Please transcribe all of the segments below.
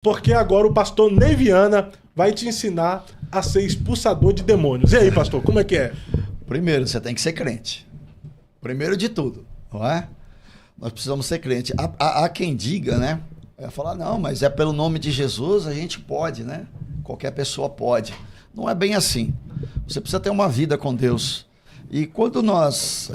porque agora o pastor Ney Viana vai te ensinar a ser expulsador de demônios. E aí, pastor, como é que é? Primeiro, você tem que ser crente. Primeiro de tudo, não é? Nós precisamos ser crente. Há quem diga, né? Vai falar, não, mas é pelo nome de Jesus, a gente pode, né? Qualquer pessoa pode. Não é bem assim. Você precisa ter uma vida com Deus. E quando as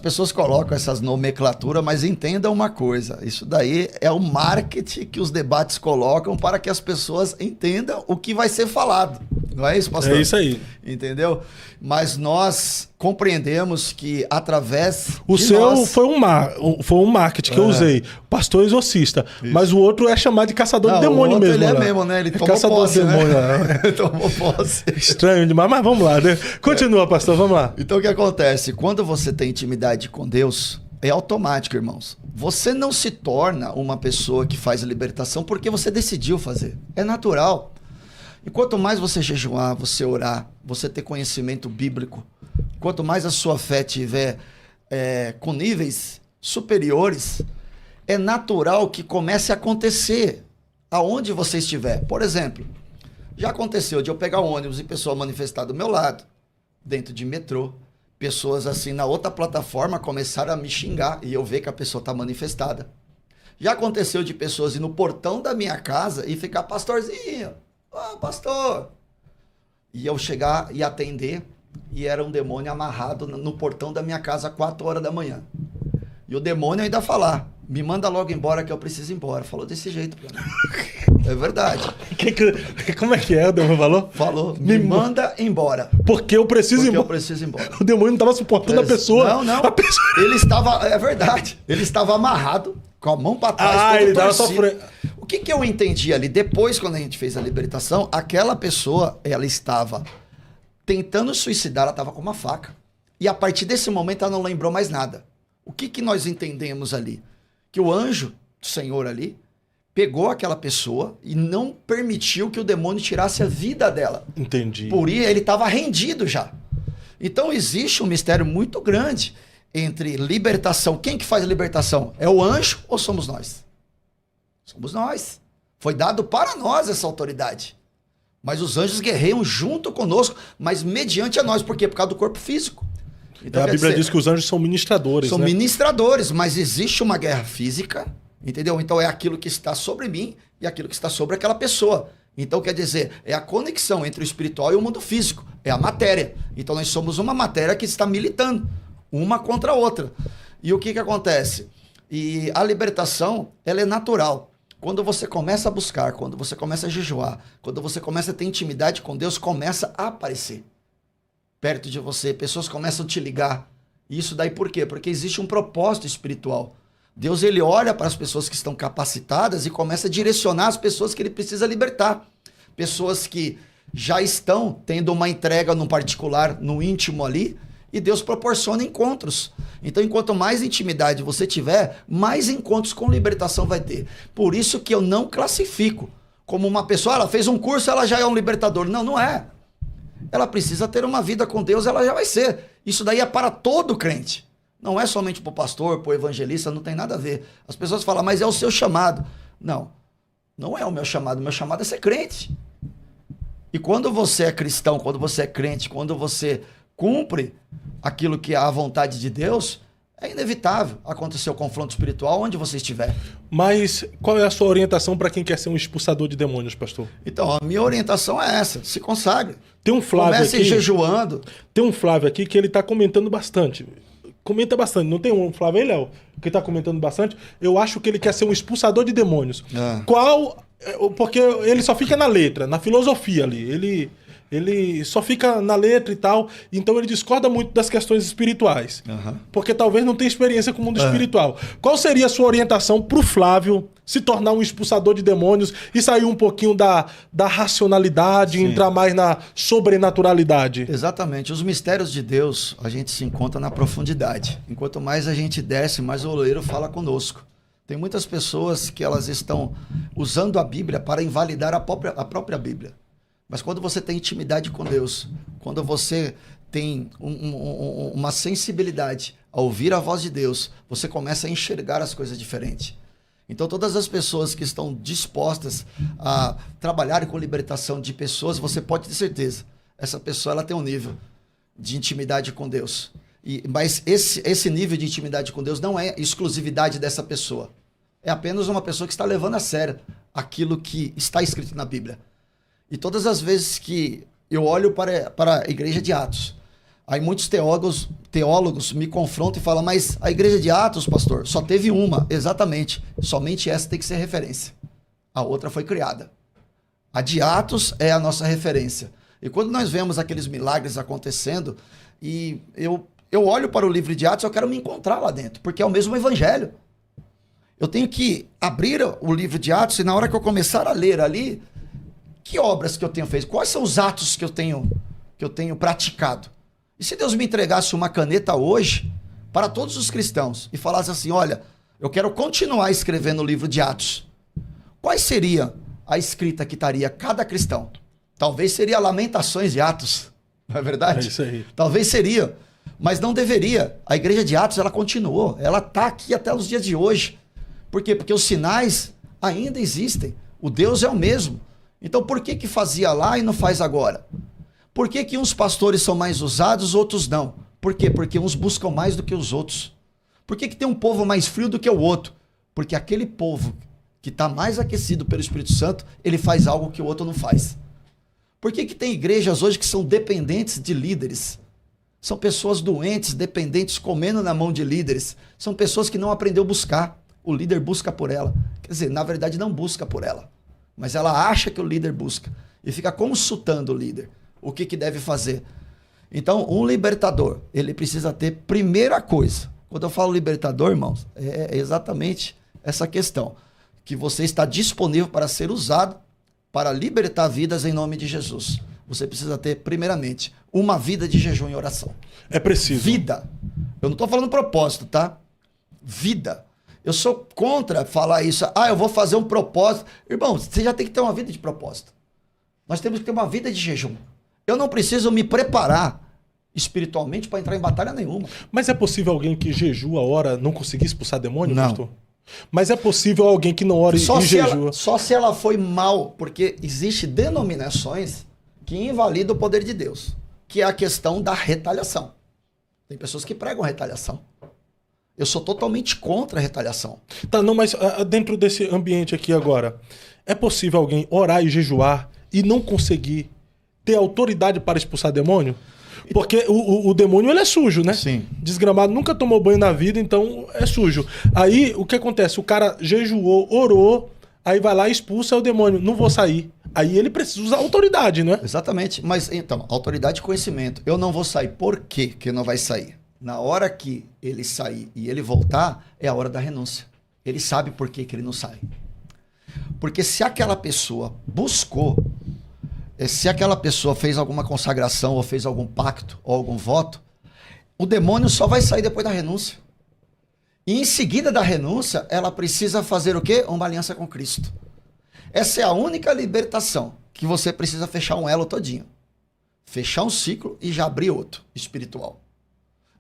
pessoas colocam essas nomenclaturas, mas entendam uma coisa, isso daí é o marketing que os debates colocam para que as pessoas entendam o que vai ser falado. Não é isso, pastor? É isso aí. Entendeu? Mas nós compreendemos que através o de seu nós... foi um marketing que eu usei. Pastor exorcista. Isso. Mas o outro é chamado de caçador de demônio mesmo. Ele é mesmo, né? Ele tomou caçador posse, de demônio, né? Ele tomou posse. Estranho demais, mas vamos lá, né? Continua, pastor, vamos lá. Então o que acontece? Quando você tem intimidade com Deus, é automático, irmãos. Você não se torna uma pessoa que faz a libertação porque você decidiu fazer. É natural. E quanto mais você jejuar, você orar, você ter conhecimento bíblico, quanto mais a sua fé tiver com níveis superiores, é natural que comece a acontecer aonde você estiver. Por exemplo, já aconteceu de eu pegar um ônibus e pessoa manifestar do meu lado, dentro de metrô, pessoas assim na outra plataforma começaram a me xingar e eu ver que a pessoa está manifestada. Já aconteceu de pessoas ir no portão da minha casa e ficar, pastorzinho, pastor. E eu chegar e atender e era um demônio amarrado no portão da minha casa às 4 horas da manhã. E o demônio ainda falar, me manda logo embora que eu preciso ir embora. Falou desse jeito pra mim. É verdade. Como é que é? O demônio falou? Falou, me manda embora. Porque eu preciso ir embora. Eu preciso ir embora. O demônio não estava suportando a pessoa. Não. A pessoa... Ele estava, é verdade, ele estava amarrado, com a mão para trás, ele estava sofrendo. O que eu entendi ali? Depois, quando a gente fez a libertação, aquela pessoa, ela estava tentando suicidar, ela estava com uma faca. E a partir desse momento, ela não lembrou mais nada. O que nós entendemos ali? Que o anjo do Senhor ali pegou aquela pessoa e não permitiu que o demônio tirasse a vida dela. Entendi. Por isso, ele estava rendido já. Então, existe um mistério muito grande entre libertação. Quem que faz a libertação? É o anjo ou somos nós? Somos nós. Foi dado para nós essa autoridade. Mas os anjos guerreiam junto conosco, mas mediante a nós. Por quê? Por causa do corpo físico. Então, a Bíblia diz que os anjos são ministradores. São ministradores, mas existe uma guerra física, entendeu? Então é aquilo que está sobre mim e aquilo que está sobre aquela pessoa. Então quer dizer, é a conexão entre o espiritual e o mundo físico. É a matéria. Então nós somos uma matéria que está militando uma contra a outra. E o que acontece? E a libertação, ela é natural. Quando você começa a buscar, quando você começa a jejuar, quando você começa a ter intimidade com Deus, começa a aparecer perto de você, pessoas começam a te ligar. Isso daí por quê? Porque existe um propósito espiritual. Deus, ele olha para as pessoas que estão capacitadas e começa a direcionar as pessoas que ele precisa libertar. Pessoas que já estão tendo uma entrega no particular, no íntimo ali, e Deus proporciona encontros. Então, enquanto mais intimidade você tiver, mais encontros com libertação vai ter. Por isso que eu não classifico como uma pessoa, ela fez um curso, ela já é um libertador. Não, não é. Ela precisa ter uma vida com Deus, ela já vai ser. Isso daí é para todo crente. Não é somente para o pastor, para o evangelista, não tem nada a ver. As pessoas falam, mas é o seu chamado. Não, não é o meu chamado é ser crente. E quando você é cristão, quando você é crente, quando você cumpre aquilo que é a vontade de Deus, é inevitável acontecer o confronto espiritual onde você estiver. Mas qual é a sua orientação para quem quer ser um expulsador de demônios, pastor? Então, a minha orientação é essa, se consagre. Tem um Flávio Comece aqui, jejuando. Tem um Flávio aqui que ele está comentando bastante. Comenta bastante. Não tem um Flávio aí, Léo, que está comentando bastante. Eu acho que ele quer ser um expulsador de demônios. Porque ele só fica na letra, na filosofia ali. Ele só fica na letra e tal, então ele discorda muito das questões espirituais. Porque talvez não tenha experiência com o mundo espiritual. Qual seria a sua orientação para o Flávio se tornar um expulsador de demônios e sair um pouquinho da racionalidade, e entrar mais na sobrenaturalidade? Exatamente. Os mistérios de Deus, a gente se encontra na profundidade. Enquanto mais a gente desce, mais o oleiro fala conosco. Tem muitas pessoas que elas estão usando a Bíblia para invalidar a própria Bíblia. Mas quando você tem intimidade com Deus, quando você tem uma sensibilidade a ouvir a voz de Deus, você começa a enxergar as coisas diferentes. Então, todas as pessoas que estão dispostas a trabalhar com libertação de pessoas, você pode ter certeza, essa pessoa ela tem um nível de intimidade com Deus. Mas esse nível de intimidade com Deus não é exclusividade dessa pessoa. É apenas uma pessoa que está levando a sério aquilo que está escrito na Bíblia. E todas as vezes que eu olho para a igreja de Atos, aí muitos teólogos me confrontam e falam, mas a igreja de Atos, pastor, só teve uma. Exatamente. Somente essa tem que ser referência. A outra foi criada. A de Atos é a nossa referência. E quando nós vemos aqueles milagres acontecendo, e eu olho para o livro de Atos, eu quero me encontrar lá dentro, porque é o mesmo evangelho. Eu tenho que abrir o livro de Atos e na hora que eu começar a ler ali, que obras que eu tenho feito? Quais são os atos que eu tenho praticado? E se Deus me entregasse uma caneta hoje para todos os cristãos e falasse assim, olha, eu quero continuar escrevendo o livro de Atos, qual seria a escrita que estaria cada cristão? Talvez seria Lamentações de Atos, não é verdade? É isso aí. Talvez seria, mas não deveria. A igreja de Atos, ela continuou, ela está aqui até os dias de hoje. Por quê? Porque os sinais ainda existem. O Deus é o mesmo. Então por que fazia lá e não faz agora? Por que uns pastores são mais usados, outros não? Por quê? Porque uns buscam mais do que os outros. Por que tem um povo mais frio do que o outro? Porque aquele povo que está mais aquecido pelo Espírito Santo, ele faz algo que o outro não faz. Por que tem igrejas hoje que são dependentes de líderes? São pessoas doentes, dependentes, comendo na mão de líderes. São pessoas que não aprendeu a buscar. O líder busca por ela. Quer dizer, na verdade não busca por ela. Mas ela acha que o líder busca. E fica consultando o líder. O que deve fazer. Então, um libertador, ele precisa ter primeira coisa. Quando eu falo libertador, irmãos, é exatamente essa questão. Que você está disponível para ser usado para libertar vidas em nome de Jesus. Você precisa ter, primeiramente, uma vida de jejum e oração. É preciso. Vida. Eu não estou falando propósito, tá? Vida. Eu sou contra falar isso. Eu vou fazer um propósito. Irmão, você já tem que ter uma vida de propósito. Nós temos que ter uma vida de jejum. Eu não preciso me preparar espiritualmente para entrar em batalha nenhuma. Mas é possível alguém que jejua, ora, não conseguir expulsar demônio, não. pastor? Mas é possível alguém que não ora e jejua? Só se ela foi mal, porque existe denominações que invalidam o poder de Deus, que é a questão da retaliação. Tem pessoas que pregam retaliação. Eu sou totalmente contra a retaliação. Tá, não, mas dentro desse ambiente aqui agora, é possível alguém orar e jejuar e não conseguir ter autoridade para expulsar demônio? Porque o demônio, ele é sujo, né? Sim. Desgramado, nunca tomou banho na vida, então é sujo. Aí, o que acontece? O cara jejuou, orou, aí vai lá e expulsa o demônio. Não vou sair. Aí ele precisa usar autoridade, né? Exatamente. Mas, então, autoridade e conhecimento. Eu não vou sair. Por quê que não vai sair? Na hora que ele sair e ele voltar, é a hora da renúncia. Ele sabe por que ele não sai. Porque se aquela pessoa buscou, se aquela pessoa fez alguma consagração, ou fez algum pacto, ou algum voto, o demônio só vai sair depois da renúncia. E em seguida da renúncia, ela precisa fazer o quê? Uma aliança com Cristo. Essa é a única libertação que você precisa fechar um elo todinho. Fechar um ciclo e já abrir outro, espiritual.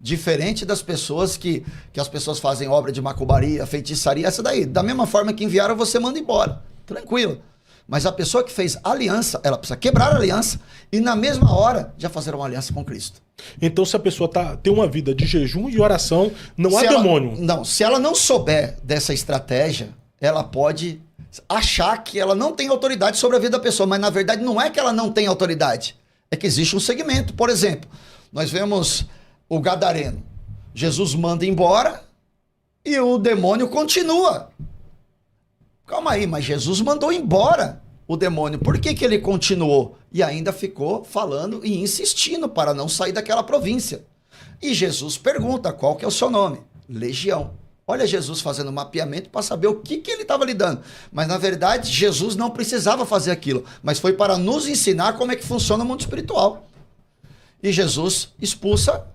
Diferente das pessoas que as pessoas fazem obra de macumbaria, feitiçaria, essa daí. Da mesma forma que enviaram, você manda embora. Tranquilo. Mas a pessoa que fez aliança, ela precisa quebrar a aliança e na mesma hora já fazer uma aliança com Cristo. Então se a pessoa tem uma vida de jejum e oração, não há demônio. Não, se ela não souber dessa estratégia, ela pode achar que ela não tem autoridade sobre a vida da pessoa, mas na verdade não é que ela não tem autoridade, é que existe um segmento. Por exemplo, nós vemos o gadareno. Jesus manda embora e o demônio continua. Calma aí, mas Jesus mandou embora o demônio. Por que ele continuou? E ainda ficou falando e insistindo para não sair daquela província. E Jesus pergunta, qual que é o seu nome? Legião. Olha Jesus fazendo mapeamento para saber o que ele estava lidando. Mas na verdade, Jesus não precisava fazer aquilo. Mas foi para nos ensinar como é que funciona o mundo espiritual. E Jesus expulsa,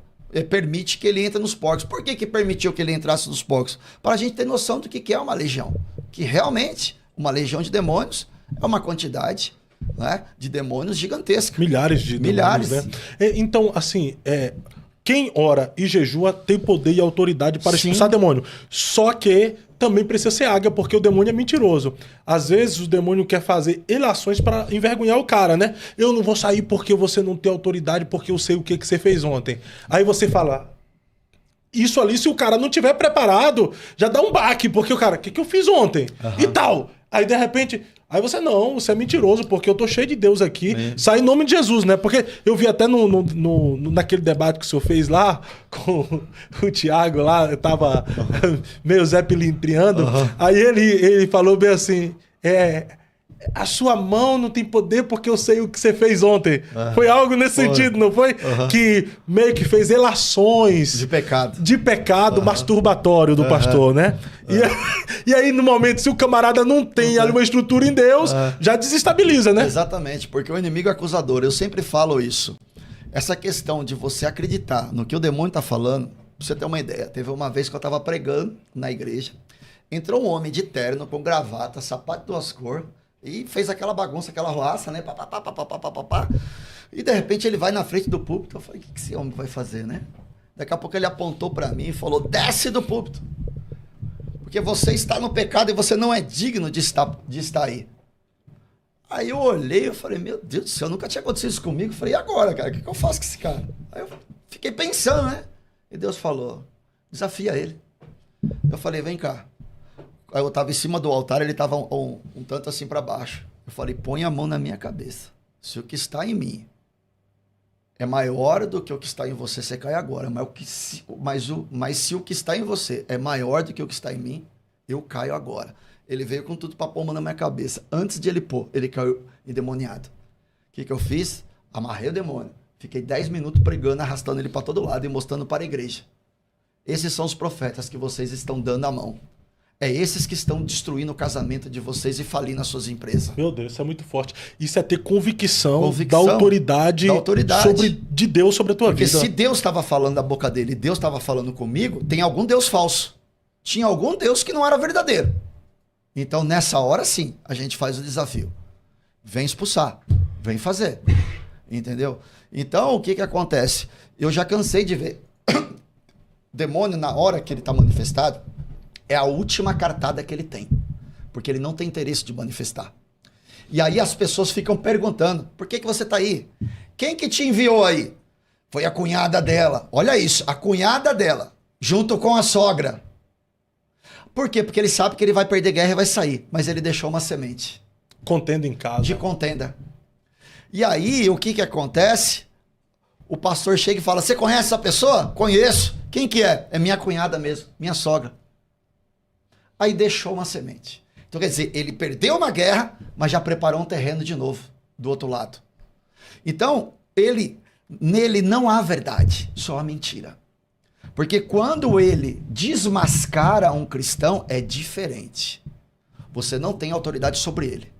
permite que ele entre nos porcos. Por que permitiu que ele entrasse nos porcos? Para a gente ter noção do que é uma legião. Que realmente, uma legião de demônios é uma quantidade, né, de demônios gigantesca. Milhares de demônios, né? Então, assim, quem ora e jejua tem poder e autoridade para expulsar demônio. Só que também precisa ser águia, porque o demônio é mentiroso. Às vezes o demônio quer fazer ações para envergonhar o cara, né? Eu não vou sair porque você não tem autoridade, porque eu sei o que você fez ontem. Aí você fala... Isso ali, se o cara não tiver preparado, já dá um baque, porque o cara, o que eu fiz ontem? E tal. Aí, de repente, aí você é mentiroso, porque eu tô cheio de Deus aqui. Sai em nome de Jesus, né? Porque eu vi até naquele debate que o senhor fez lá, com o Thiago lá, eu tava meio Zé Pilintriando. Aí ele falou bem assim, a sua mão não tem poder porque eu sei o que você fez ontem. Foi algo nesse sentido, não foi? Que meio que fez relações... De pecado masturbatório do pastor, né? E aí, no momento, se o camarada não tem ali uma estrutura em Deus, já desestabiliza, né? Exatamente, porque o inimigo é acusador. Eu sempre falo isso. Essa questão de você acreditar no que o demônio tá falando, pra você ter uma ideia. Teve uma vez que eu tava pregando na igreja, entrou um homem de terno, com gravata, sapato de 2 cores, e fez aquela bagunça, aquela roaça, né? E de repente ele vai na frente do púlpito. Eu falei, o que esse homem vai fazer, né? Daqui a pouco ele apontou para mim e falou, desce do púlpito. Porque você está no pecado e você não é digno de estar aí. Aí eu olhei e falei, meu Deus do céu, nunca tinha acontecido isso comigo. Eu falei, e agora, cara? O que eu faço com esse cara? Aí eu fiquei pensando, né? E Deus falou, desafia ele. Eu falei, vem cá. Aí eu tava em cima do altar, ele tava um tanto assim para baixo. Eu falei, põe a mão na minha cabeça. Se o que está em mim é maior do que o que está em você, você cai agora. Mas se o que está em você é maior do que o que está em mim, eu caio agora. Ele veio com tudo para pôr a mão na minha cabeça. Antes de ele pôr, ele caiu endemoniado. O que eu fiz? Amarrei o demônio. Fiquei 10 minutos pregando, arrastando ele para todo lado e mostrando para a igreja. Esses são os profetas que vocês estão dando a mão. É esses que estão destruindo o casamento de vocês e falindo as suas empresas. Meu Deus, isso é muito forte. Isso é ter convicção da autoridade de Deus sobre a tua vida. Porque se Deus estava falando da boca dele e Deus estava falando comigo, tem algum Deus falso. Tinha algum Deus que não era verdadeiro. Então, nessa hora, sim, a gente faz o desafio. Vem expulsar. Vem fazer. Entendeu? Então, o que acontece? Eu já cansei de ver demônio, na hora que ele está manifestado, é a última cartada que ele tem. Porque ele não tem interesse de manifestar. E aí as pessoas ficam perguntando, por que você está aí? Quem que te enviou aí? Foi a cunhada dela. Olha isso, a cunhada dela, junto com a sogra. Por quê? Porque ele sabe que ele vai perder guerra e vai sair. Mas ele deixou uma semente. Contenda em casa. De contenda. E aí, o que acontece? O pastor chega e fala, você conhece essa pessoa? Conheço. Quem que é? É minha cunhada mesmo, minha sogra. Aí deixou uma semente. Então, quer dizer, ele perdeu uma guerra, mas já preparou um terreno de novo, do outro lado. Então, nele não há verdade, só há mentira. Porque quando ele desmascara um cristão, é diferente. Você não tem autoridade sobre ele.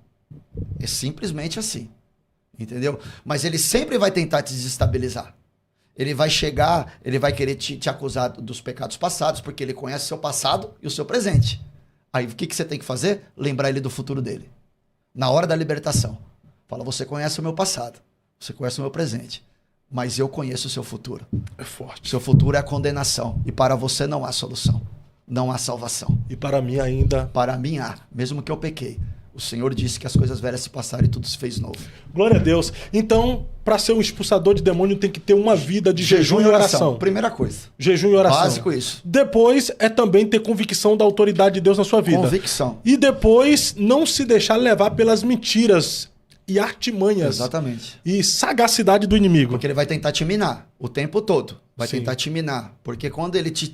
É simplesmente assim. Entendeu? Mas ele sempre vai tentar te desestabilizar. Ele vai chegar, ele vai querer te acusar dos pecados passados, porque ele conhece o seu passado e o seu presente. Aí o que você tem que fazer? Lembrar ele do futuro dele. Na hora da libertação. Fala, você conhece o meu passado, você conhece o meu presente, mas eu conheço o seu futuro. É forte. O seu futuro é a condenação. E para você não há solução. Não há salvação. E para mim ainda? Para mim há, mesmo que eu pequei. O Senhor disse que as coisas velhas se passaram e tudo se fez novo. Glória a Deus. Então, para ser um expulsador de demônio, tem que ter uma vida de jejum e oração. Primeira coisa. Jejum e oração. Básico isso. Depois é também ter convicção da autoridade de Deus na sua vida. Convicção. E depois não se deixar levar pelas mentiras e artimanhas. Exatamente. E sagacidade do inimigo. Porque ele vai tentar te minar o tempo todo. Vai Sim. tentar te minar. Porque quando ele te